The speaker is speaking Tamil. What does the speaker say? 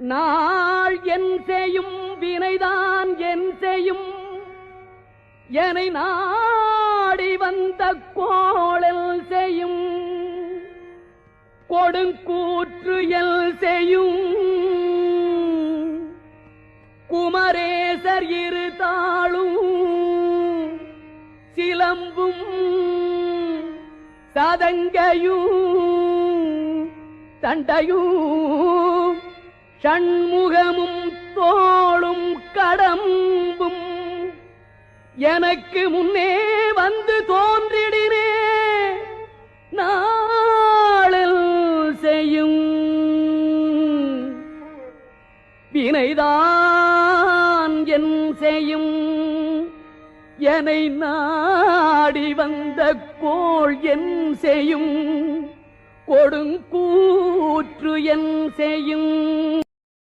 நாள் என் செய்யும் வினைதான் என் செய்யும் என்னை நாடி வந்த கோளல் செய்யும் கொடுங்கூற்று எல் செய்யும் குமரேசர் இரு தாளும் சிலம்பும் சதங்கையும் தண்டையும் ஷண்முகமும் தோளும் கடம்பும் எனக்கு முன்னே வந்து தோன்றிடினே நாளில் செய்யும் வினைதான் என் செய்யும் என்னை நாடி வந்த கோள் என் செய்யும் கொடுங்கூற்று என் செய்யும்